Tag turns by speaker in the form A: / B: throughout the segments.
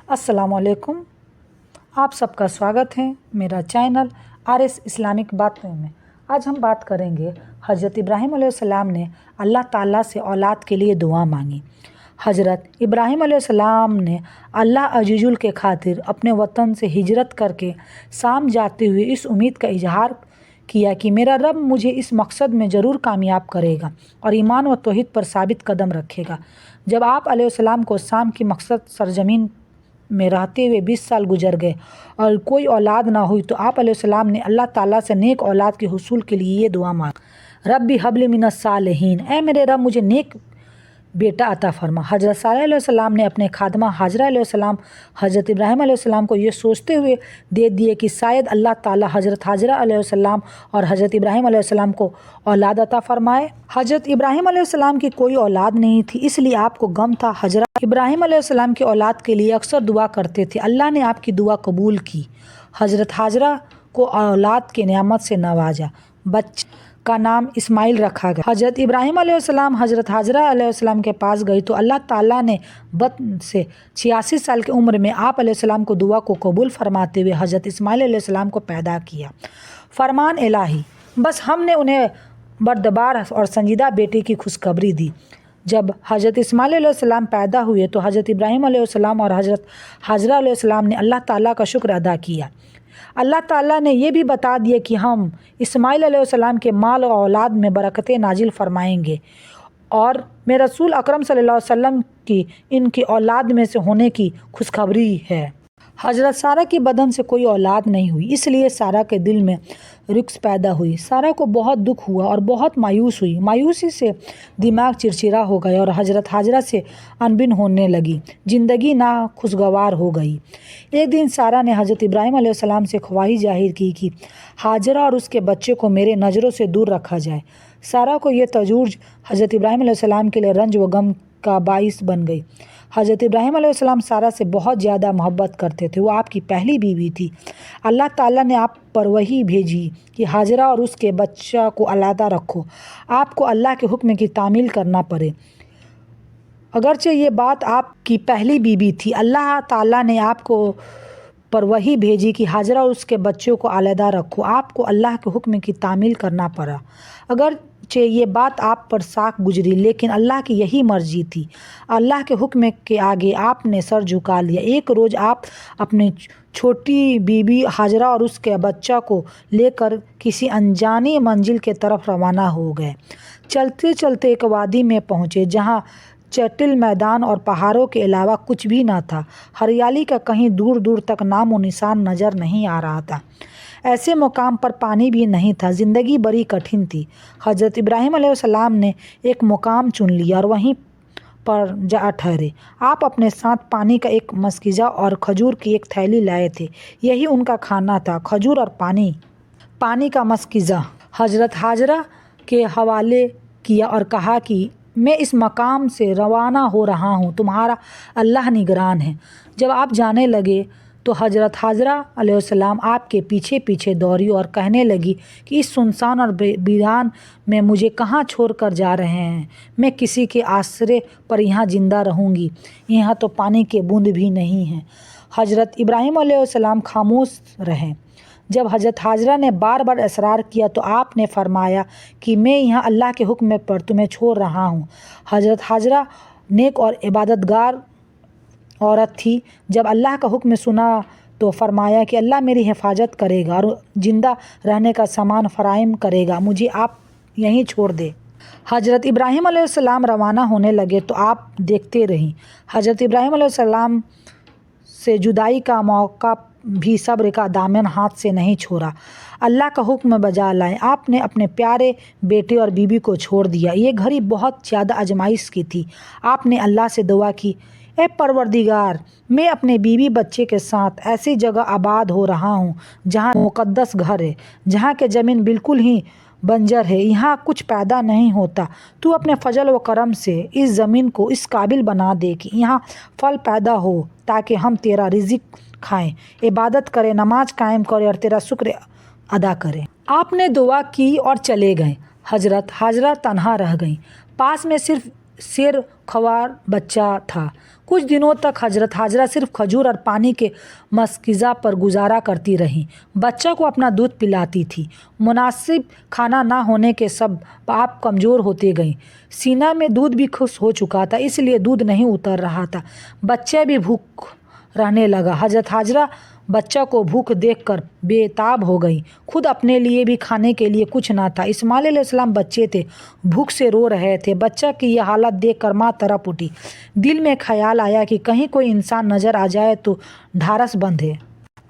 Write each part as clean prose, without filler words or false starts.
A: अस्सलामुअलैकुम। आप सबका स्वागत है मेरा चैनल RS इस्लामिक बातों में। आज हम बात करेंगे हज़रत इब्राहीम अलैहिस्सलाम ने अल्लाह ताला से औलाद के लिए दुआ मांगी। हज़रत इब्राहीम अलैहिस्सलाम ने अल्लाह अजीजुल के खातिर अपने वतन से हिजरत करके शाम जाते हुए इस उम्मीद का इजहार किया कि मेरा रब मुझे इस मकसद में ज़रूर कामयाब करेगा और ईमान व तौहीद पर साबित कदम रखेगा। जब आप अलैहिस्सलाम को शाम की मकसद सरजमीन में रहते हुए 20 साल गुजर गए और कोई औलाद ना हुई तो आप अलैहिस्सलाम ने अल्लाह ताला से नेक औलाद के हुसूल के लिए ये दुआ मांगी, रब्बी हबली मिनस सालिहीन, ऐ मेरे रब मुझे नेक बेटा अता फरमा। हज़रत सालेह अलैहिस्सलाम ने अपने खादमा हाजरा अलैहिस्सलाम हज़रत इब्राहीम अलैहिस्सलाम को ये सोचते हुए दे दिए कि शायद अल्लाह ताला हज़रत हाजरा अलैहिस्सलाम और हज़रत इब्राहीम अलैहिस्सलाम को औलाद अता फरमाए। हज़रत इब्राहीम अलैहिस्सलाम की कोई औलाद नहीं थी, इसलिए आपको गम था। हज़रत इब्राहीम अलैहिस्सलाम की औलाद के लिए अक्सर दुआ करते थे। अल्लाह ने आपकी दुआ कबूल की। हज़रत हाजरा को औलाद के नियामत से नवाजा। बच्चे का नाम इस्माइल रखा गया। हज़रत इब्राहीम अलैहिस्सलाम हज़रत हाजरा अलैहिस्सलाम के पास गई तो अल्लाह ताला ने बत से 86 साल की उम्र में आप अलैहिस्सलाम को दुआ को कबूल फरमाते हुए हज़रत इस्माइल अलैहिस्सलाम को पैदा किया। फरमान इलाही, बस हमने उन्हें बर्दबार और संजीदा बेटे की खुशखबरी दी। जब हज़रत इस्माइल अलैहिस्सलाम पैदा हुए तो हज़रत इब्राहीम अलैहिस्सलाम और हज़रत हाजरा अलैहिस्सलाम ने अल्लाह ताला का शुक्र अदा किया। अल्लाह ताला ने यह भी बता दिया कि हम इस्माइल अलैहिस्सलाम के माल और औलाद में बरकतें नाजिल फरमाएंगे और मैं रसूल अकरम सल्लल्लाहु अलैहि वसल्लम की इनकी औलाद में से होने की खुशखबरी है। हज़रत सारा की बदन से कोई औलाद नहीं हुई, इसलिए सारा के दिल में रिक्स पैदा हुई। सारा को बहुत दुख हुआ और बहुत मायूस हुई। मायूसी से दिमाग चिड़चिड़ा हो गया और हज़रत हाजरा से अनबिन होने लगी। ज़िंदगी ना खुशगवार हो गई। एक दिन सारा ने हज़रत इब्राहीम अलैहिस्सलाम से ख्वाहिश जाहिर की कि हाजरा और उसके बच्चे को मेरे नज़रों से दूर रखा जाए। सारा को यह तजूर्ज हज़रत इब्राहीम अलैहिस्सलाम के लिए रंज व गम का बाइस बन गई। हज़रत इब्राहीम अलैहिस्सलाम सारा से बहुत ज़्यादा मोहब्बत करते थे। वो आपकी पहली बीवी थी। अल्लाह ताला ने आप पर वही भेजी कि हाजरा और उसके बच्चा को अलहदा रखो। आपको अल्लाह के हुक्म की तामील करना पड़े। अगरचे ये बात आपकी पहली बीवी थी, अल्लाह ताला ने आपको पर वही भेजी कि हाजरा और उसके बच्चों को अलहदा रखो। आपको अल्लाह के हुक्म की तामील करना पड़ा। अगरचे ये बात आप पर साख गुजरी, लेकिन अल्लाह की यही मर्जी थी। अल्लाह के हुक्म के आगे आपने सर झुका लिया। एक रोज़ आप अपनी छोटी बीबी हाजरा और उसके बच्चा को लेकर किसी अनजानी मंजिल के तरफ रवाना हो गए। चलते चलते एक वादी में पहुँचे जहाँ चटिल मैदान और पहाड़ों के अलावा कुछ भी न था। हरियाली का कहीं दूर दूर तक नाम और निशान नज़र नहीं आ रहा था। ऐसे मुकाम पर पानी भी नहीं था। ज़िंदगी बड़ी कठिन थी। हज़रत इब्राहीम अलैहिस्सलाम ने एक मुकाम चुन लिया और वहीं पर जा ठहरे। आप अपने साथ पानी का एक मस्किज़ा और खजूर की एक थैली लाए थे। यही उनका खाना था, खजूर और पानी का मस्किज़ा। हज़रत हाजरा के हवाले किया और कहा कि मैं इस मकाम से रवाना हो रहा हूँ, तुम्हारा अल्लाह निगरान है। जब आप जाने लगे तो हज़रत हाजरा अलैहिस्सलाम आपके पीछे पीछे दौड़ी और कहने लगी कि इस सुनसान और वीरान में मुझे कहाँ छोड़ कर जा रहे हैं। मैं किसी के आसरे पर यहाँ ज़िंदा रहूँगी। यहाँ तो पानी के बूंद भी नहीं हैं। हज़रत इब्राहीम अलैहिस्सलाम खामोश रहे। जब हज़रत हाजरा ने बार बार इसरार किया तो आपने फरमाया कि मैं यहाँ अल्लाह के हुक्म पर तुम्हें छोड़ रहा हूँ। हज़रत हाजरा नेक और इबादतगार औरत थी। जब अल्लाह का हुक्म सुना तो फरमाया कि अल्लाह मेरी हिफाजत करेगा और ज़िंदा रहने का सामान फराहम करेगा, मुझे आप यहीं छोड़ दे। हज़रत इब्राहीम अलैहिस्सलाम रवाना होने लगे तो आप देखते रहीं। हज़रत इब्राहीम अलैहिस्सलाम से जुदाई का मौका भी सब्र का दामन हाथ से नहीं छोड़ा। अल्लाह का हुक्म बजा लाए। आपने अपने प्यारे बेटे और बीबी को छोड़ दिया। ये घड़ी बहुत ज़्यादा आजमाइश की थी। आपने अल्लाह से दुआ की, ए परवरदिगार, मैं अपने बीवी बच्चे के साथ ऐसी जगह आबाद हो रहा हूँ जहाँ मुक़द्दस घर है, जहाँ के ज़मीन बिल्कुल ही बंजर है, यहाँ कुछ पैदा नहीं होता। तू अपने फजल व करम से इस ज़मीन को इस काबिल बना दे कि यहाँ फल पैदा हो ताकि हम तेरा रिज़्क खाएं, इबादत करें, नमाज कायम करें और तेरा शुक्र अदा करें। आपने दुआ की और चले गए। हज़रत हाजरा तन्हा रह गई। पास में सिर्फ शेर ख्वार बच्चा था। कुछ दिनों तक हजरत हाजरा सिर्फ खजूर और पानी के मस्किज़ा पर गुजारा करती रहीं। बच्चा को अपना दूध पिलाती थी। मुनासिब खाना ना होने के सब आप कमज़ोर होते गईं। सीना में दूध भी खुश हो चुका था, इसलिए दूध नहीं उतर रहा था। बच्चा भी भूख रहने लगा। हजरत हाजरा बच्चा को भूख देखकर बेताब हो गई। खुद अपने लिए भी खाने के लिए कुछ ना था। इस्माइल अलैहिस्सलाम बच्चे थे, भूख से रो रहे थे। बच्चा की यह हालत देखकर माँ तड़प उठी। दिल में ख्याल आया कि कहीं कोई इंसान नज़र आ जाए तो ढारस बंधे।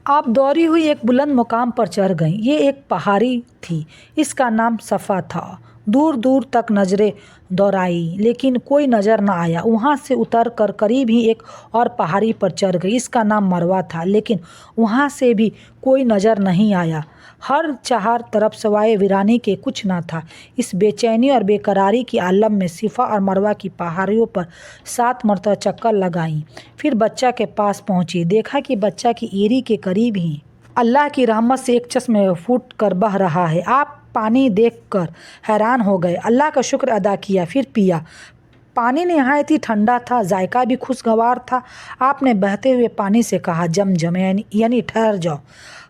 A: आप दौड़ी हुई एक बुलंद मुकाम पर चढ़ गईं। ये एक पहाड़ी थी, इसका नाम सफ़ा था। दूर दूर तक नज़रें दौड़ाई, लेकिन कोई नज़र न आया। वहाँ से उतर कर करीब ही एक और पहाड़ी पर चढ़ गई, इसका नाम मरवा था, लेकिन वहाँ से भी कोई नज़र नहीं आया। हर चार तरफ सवाए वीरानी के कुछ न था। इस बेचैनी और बेकरारी की आलम में सिफा और मरवा की पहाड़ियों पर 7 मरतबा चक्कर लगाई। फिर बच्चा के पास पहुँची, देखा कि बच्चा की एड़ी के करीब ही अल्लाह की रहमत से एक चश्मे फूट कर बह रहा है। आप पानी देखकर हैरान हो गए, अल्लाह का शुक्र अदा किया, फिर पिया। पानी नहायत ही ठंडा था, जायका भी खुशगवार था। आपने बहते हुए पानी से कहा, जमजम यानी ठहर जाओ।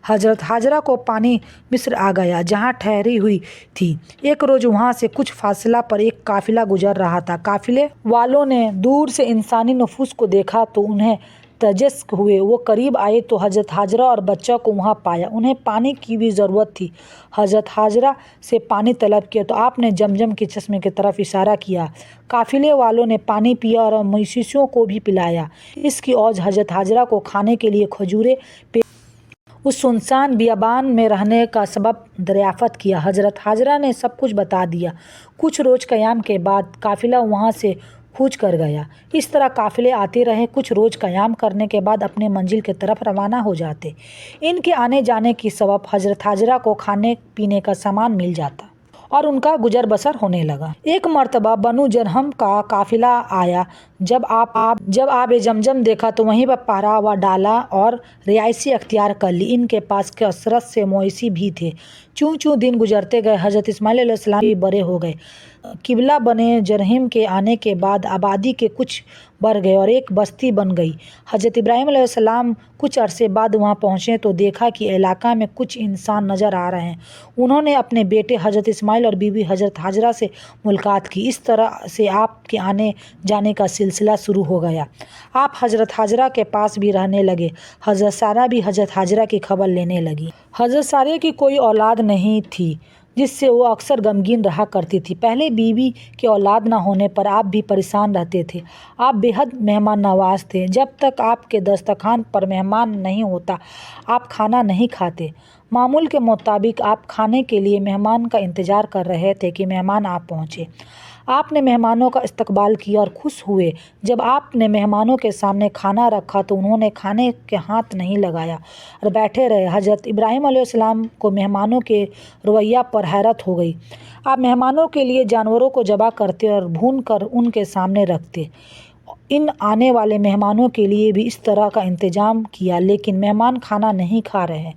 A: हजरत हाजरा को पानी मिस्र आ गया, जहाँ ठहरी हुई थी। एक रोज़ वहाँ से कुछ फासला पर एक काफिला गुजर रहा था। काफिले वालों ने दूर से इंसानी नफूस को देखा तो उन्हें तजस्स हुए। वो करीब आए तो हजरत हाजरा और बच्चा को वहाँ पाया। उन्हें पानी की भी ज़रूरत थी। हजरत हाजरा से पानी तलब किया तो आपने जमजम के चश्मे की तरफ इशारा किया। काफिले वालों ने पानी पिया और मवेशियों को भी पिलाया। इसकी औज हजरत हाजरा को खाने के लिए खजूरें उस सुनसान बियाबान में रहने का सबब दरियाफ़त किया। हजरत हाजरा ने सब कुछ बता दिया। कुछ रोज़ क़याम के बाद काफिला वहाँ से कूच कर गया। इस तरह काफिले आते रहे। कुछ रोज़ क़याम करने के बाद अपने मंजिल की तरफ रवाना हो जाते। इनके आने जाने की सबब हजरत हाजरा को खाने पीने का सामान मिल जाता और उनका गुजर बसर होने लगा। एक मर्तबा बनु जरहम का काफिला आया। जब आप जमजम देखा तो वहीं पर पहरावा डाला और रियायसी अख्तियार कर ली। इनके पास कसरत से मवेशी भी थे। चूँ चूँ दिन गुजरते गए, हज़रत इस्माइल अलैहिस्सलाम भी बड़े हो गए। किबला बने जरहिम के आने के बाद आबादी के कुछ बढ़ गए और एक बस्ती बन गई। हज़रत इब्राहीम अलैहिस्सलाम कुछ अरसे बाद वहाँ पहुँचे तो देखा कि इलाका में कुछ इंसान नज़र आ रहे हैं। उन्होंने अपने बेटे हज़रत इस्माइल और बीवी हज़रत हाजरा से मुलाकात की। इस तरह से आपके आने जाने का सिलसिला शुरू हो गया। आप हज़रत हाजरा के पास भी रहने लगे। हज़रत सारा भी हज़रत हाजरा की खबर लेने लगी। हज़रत सारा की कोई औलाद नहीं थी, जिससे वो अक्सर गमगीन रहा करती थी। पहले बीवी के औलाद ना होने पर आप भी परेशान रहते थे। आप बेहद मेहमान नवाज थे। जब तक आपके दस्तरखान पर मेहमान नहीं होता, आप खाना नहीं खाते। मामूल के मुताबिक आप खाने के लिए मेहमान का इंतज़ार कर रहे थे कि मेहमान आप पहुँचे। आपने मेहमानों का इस्तकबाल किया और खुश हुए। जब आपने मेहमानों के सामने खाना रखा तो उन्होंने खाने के हाथ नहीं लगाया और बैठे रहे। हज़रत इब्राहीम अलैहिस्सलाम को मेहमानों के रवैया पर हैरत हो गई। आप मेहमानों के लिए जानवरों को ज़बह करते और भून कर उनके सामने रखते। इन आने वाले मेहमानों के लिए भी इस तरह का इंतज़ाम किया, लेकिन मेहमान खाना नहीं खा रहे।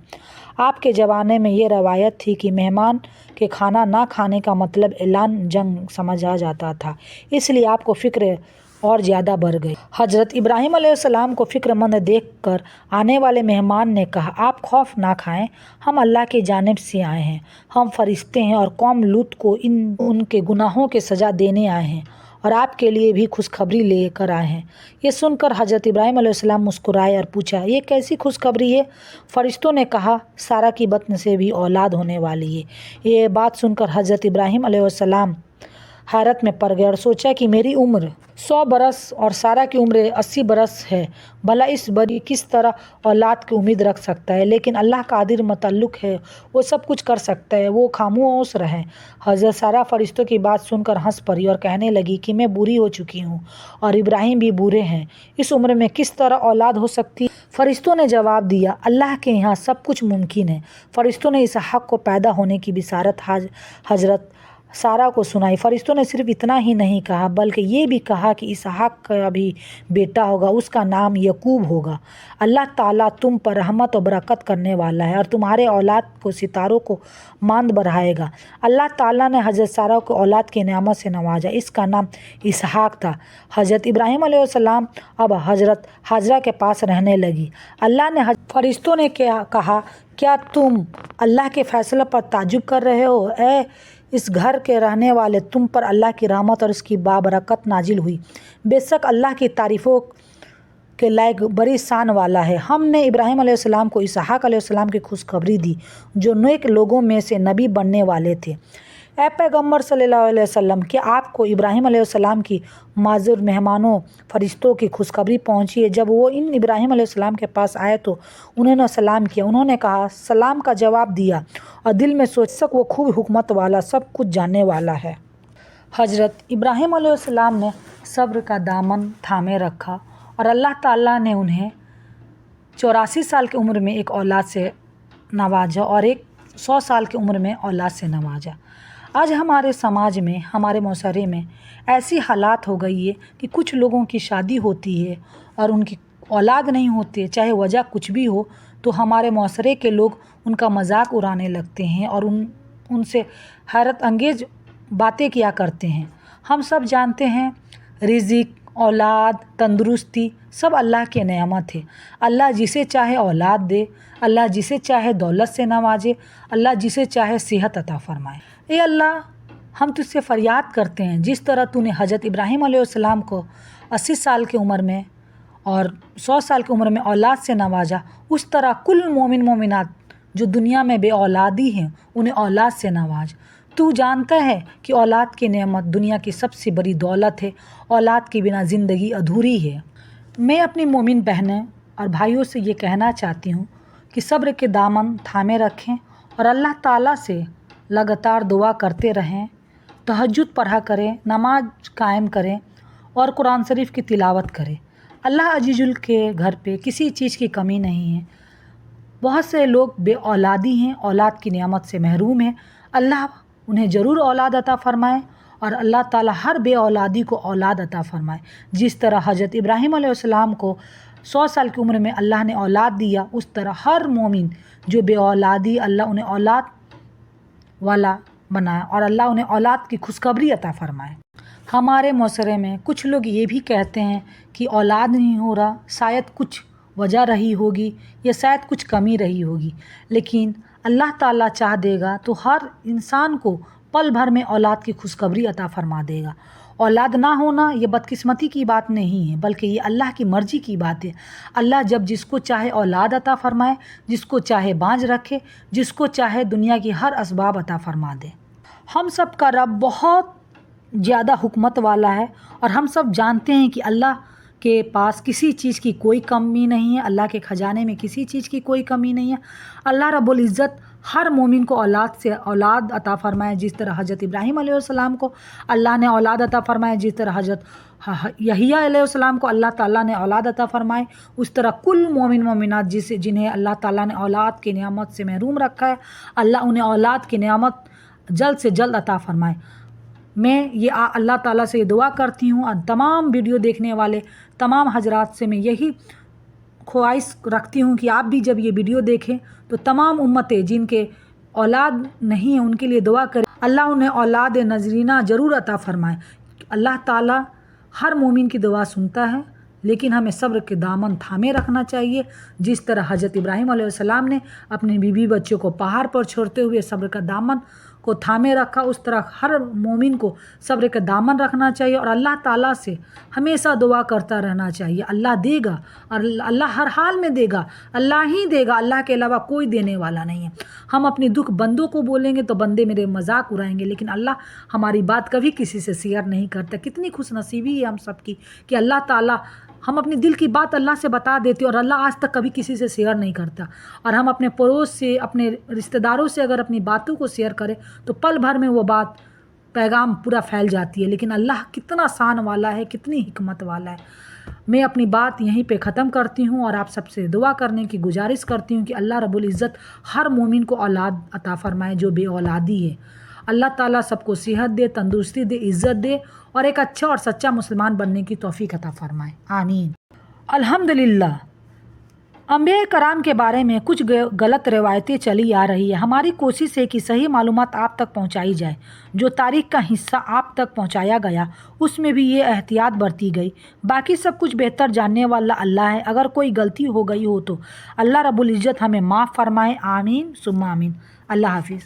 A: आपके ज़माने में ये रवायत थी कि मेहमान के खाना ना खाने का मतलब ऐलान जंग समझा जाता था, इसलिए आपको फ़िक्र और ज़्यादा बढ़ गई। हज़रत इब्राहीम अलैहिस्सलाम को फ़िक्रमंद देखकर आने वाले मेहमान ने कहा, आप खौफ ना खाएं, हम अल्लाह की जानिब से आए हैं। हम फ़रिश्ते हैं और कौम लूत को उनके गुनाहों की सज़ा देने आए हैं और आपके लिए भी खुशखबरी लेकर आए हैं। ये सुनकर हज़रत इब्राहीम अलैहिस्सलाम मुस्कुराए और पूछा, ये कैसी खुशखबरी है? फ़रिश्तों ने कहा, सारा की बत्न से भी औलाद होने वाली है। ये बात सुनकर हज़रत इब्राहीम अलैहिस्सलाम हैरत में पड़ गए और सोचा कि मेरी उम्र 100 बरस और सारा की उम्र 80 बरस है। भला इस बड़ी किस तरह औलाद की उम्मीद रख सकता है? लेकिन अल्लाह कादिर मुतल्लिक है, वो सब कुछ कर सकता है, वो खामोश रहें। हज़रत सारा फ़रिश्तों की बात सुनकर हंस पड़ी और कहने लगी कि मैं बूढ़ी हो चुकी हूँ और इब्राहीम भी बूढ़े हैं, इस उम्र में किस तरह औलाद हो सकती? फ़रिश्तों ने जवाब दिया, अल्लाह के यहाँ सब कुछ मुमकिन है। फ़रिश्तों ने इसहाक़ को पैदा होने की बिशारत हज़रत सारा को सुनाई। फरिश्तों ने सिर्फ इतना ही नहीं कहा बल्कि ये भी कहा कि इसहाक का भी बेटा होगा, उसका नाम यकूब होगा। अल्लाह ताला तुम पर रहमत और बरकत करने वाला है और तुम्हारे औलाद को सितारों को मांद बढ़ाएगा। अल्लाह ताला ने हज़रत सारा को औलाद की नेमत से नवाजा। इसका नाम इसहाक था। हज़रत इब्राहीम अलैहिस्सलाम अब हज़रत हाजरा के पास रहने लगी। अल्लाह ने फरिश्तों ने क्या कहा, क्या तुम अल्लाह के फैसले पर ताज्जुब कर रहे हो? ए इस घर के रहने वाले, तुम पर अल्लाह की रहमत और इसकी बाबरकत नाजिल हुई। बेशक अल्लाह की तारीफ़ों के लायक बड़ी शान वाला है। हमने इब्राहीम अलैहिस्सलाम को इसहाक अलैहिस्सलाम की खुशखबरी दी जो नेक लोगों में से नबी बनने वाले थे। ए पैगम्बर सल्लल्लाहु अलैहि वसल्लम, क्या आपको इब्राहीम अलैहिस्सलाम की माज़ूर मेहमानों फरिश्तों की खुशखबरी पहुंची है? जब वो इन इब्राहीम अलैहिस्सलाम के पास आए तो उन्होंने सलाम किया। उन्होंने कहा सलाम का जवाब दिया और दिल में सोच वो खूब हुकमत वाला, सब कुछ जानने वाला है। हज़रत इब्राहीम अलैहिस्सलाम ने सब्र का दामन थामे रखा और अल्लाह ताला ने उन्हें 84 साल की उम्र में एक औलाद से नवाजा और एक 100 साल की उम्र में औलाद से नवाजा। आज हमारे समाज में, हमारे मुआशरे में ऐसी हालात हो गई है कि कुछ लोगों की शादी होती है और उनकी औलाद नहीं होती, चाहे वजह कुछ भी हो, तो हमारे मुआशरे के लोग उनका मजाक उड़ाने लगते हैं और उनसे हैरत अंगेज बातें किया करते हैं। हम सब जानते हैं रिज़िक, औलाद, तंदुरुस्ती सब अल्लाह की नेमत है। अल्लाह जिसे चाहे औलाद दे, अल्लाह जिसे चाहे दौलत से नवाजे, अल्लाह जिसे चाहे सेहत अता फरमाए। ए अल्लाह, हम तुझसे फरियाद करते हैं जिस तरह तूने हज़रत इब्राहीम अलैहिस्सलाम को 80 साल की उम्र में और 100 साल की उम्र में औलाद से नवाजा, उस तरह कुल मोमिन मोमिनात जो दुनिया में बे औलादी हैं उन्हें औलाद से नवाज। तू जानता है कि औलाद की नेमत दुनिया की सबसे बड़ी दौलत है। औलाद के बिना ज़िंदगी अधूरी है। मैं अपनी मोमिन बहनें और भाइयों से ये कहना चाहती हूँ कि सब्र के दामन थामे रखें और अल्लाह ताला से लगातार दुआ करते रहें, तहज्जुद पढ़ा करें, नमाज कायम करें और कुरान शरीफ की तिलावत करें। अल्लाह अजीजुल के घर पे किसी चीज़ की कमी नहीं है। बहुत से लोग बे औलादी हैं, औलाद की नेमत से महरूम हैं। अल्लाह उन्हें ज़रूर औलाद अता फ़रमाए और अल्लाह ताला हर बे औलादी को औलाद अता फ़रमाए। जिस तरह हज़रत इब्राहीम अलैहिस्सलाम को 100 साल की उम्र में अल्लाह ने औलाद दिया, उस तरह हर मोमिन जो बे औलादी, अल्लाह उन्हें औलाद वाला बनाए और अल्लाह उन्हें औलाद की खुशखबरी अता फ़रमाए। हमारे मुआशरे में कुछ लोग ये भी कहते हैं कि औलाद नहीं हो रहा, शायद कुछ वजह रही होगी या शायद कुछ कमी रही होगी, लेकिन अल्लाह ताला चाह देगा तो हर इंसान को पल भर में औलाद की खुशखबरी अता फ़रमा देगा। औलाद ना होना ये बदकिस्मती की बात नहीं है, बल्कि ये अल्लाह की मर्ज़ी की बात है। अल्लाह जब जिसको चाहे औलाद अता फ़रमाए, जिसको चाहे बाँझ रखे, जिसको चाहे दुनिया की हर असबाब अता फ़रमा दे। हम सब का रब बहुत ज़्यादा हुकमत वाला है और हम सब जानते हैं कि अल्लाह के पास किसी चीज़ की कोई कमी नहीं है। अल्लाह के ख़जाने में किसी चीज़ की कोई कमी नहीं है। अल्लाह रब्बुल इज़्ज़त हर मोमिन को औलाद से औलाद अता फ़रमाए। जिस तरह हज़रत इब्राहीम अलैहिस्सलाम को अल्लाह ने औलाद अता फ़रमाए, जिस तरह हज़रत यहिया अलैहिस्सलाम को अल्लाह ताला ने औलाद अता फ़रमाए, उस तरह कुल मोमिन मोमिनात जिन्हें अल्लाह ताला ने औलाद की नेमत से महरूम रखा है, अल्लाह उन्हें औलाद की नेमत जल्द से जल्द अता फ़रमाए। मैं ये अल्लाह ताला से ये दुआ करती हूँ और तमाम वीडियो देखने वाले तमाम हजरात से मैं यही ख्वाहिश रखती हूँ कि आप भी जब ये वीडियो देखें तो तमाम उम्मतें जिनके औलाद नहीं है उनके लिए दुआ करें, अल्लाह उन्हें औलाद नजरीना ज़रूर अता फ़रमाए। अल्लाह ताला हर मोमिन की दुआ सुनता है, लेकिन हमें सब्र के दामन थामे रखना चाहिए। जिस तरह हज़रत इब्राहीम अलैहिस्सलाम ने अपने बीवी बच्चों को पहाड़ पर छोड़ते हुए सब्र का दामन को थामे रखा, उस तरह हर मोमिन को सब्र का दामन रखना चाहिए और अल्लाह ताला से हमेशा दुआ करता रहना चाहिए। अल्लाह देगा और अल्लाह हर हाल में देगा, अल्लाह ही देगा, अल्लाह के अलावा कोई देने वाला नहीं है। हम अपनी दुख बंदों को बोलेंगे तो बंदे मेरे मजाक उड़ाएंगे, लेकिन अल्लाह हमारी बात कभी किसी से शेयर नहीं करता। कितनी खुशनसीबी है हम सब की कि अल्लाह ताला हम अपनी दिल की बात अल्लाह से बता देते और अल्लाह आज तक कभी किसी से शेयर नहीं करता। और हम अपने पड़ोस से, अपने रिश्तेदारों से अगर अपनी बातों को शेयर करें तो पल भर में वो बात पैगाम पूरा फैल जाती है। लेकिन अल्लाह कितना शान वाला है, कितनी हिकमत वाला है। मैं अपनी बात यहीं पे ख़त्म करती हूँ और आप सबसे दुआ करने की गुजारिश करती हूँ कि अल्लाह रब्बुल इज़्ज़त हर मोमिन को औलाद अता फ़रमाए जो बे औलादी है। اللہ ताला सबको सेहत दे, तंदुरुस्ती दे, इज़्ज़त दे और एक अच्छा और सच्चा मुसलमान बनने की तौफीक अता फरमाए, आमीन। अल्हम्दुलिल्लाह। अंबिया कराम के बारे में कुछ गलत रिवायतें चली आ रही है। हमारी कोशिश है कि सही मालूमात आप तक पहुंचाई जाए। जो तारीख का हिस्सा आप तक पहुंचाया गया उसमें भी ये एहतियात बरती गई। बाकी सब कुछ बेहतर जानने वाला अल्लाह है। अगर कोई गलती हो गई हो तो अल्लाह रब्बुल इज़्ज़त हमें माफ़ फरमाए, आमीन सुम्मा आमीन। अल्लाह हाफिज़।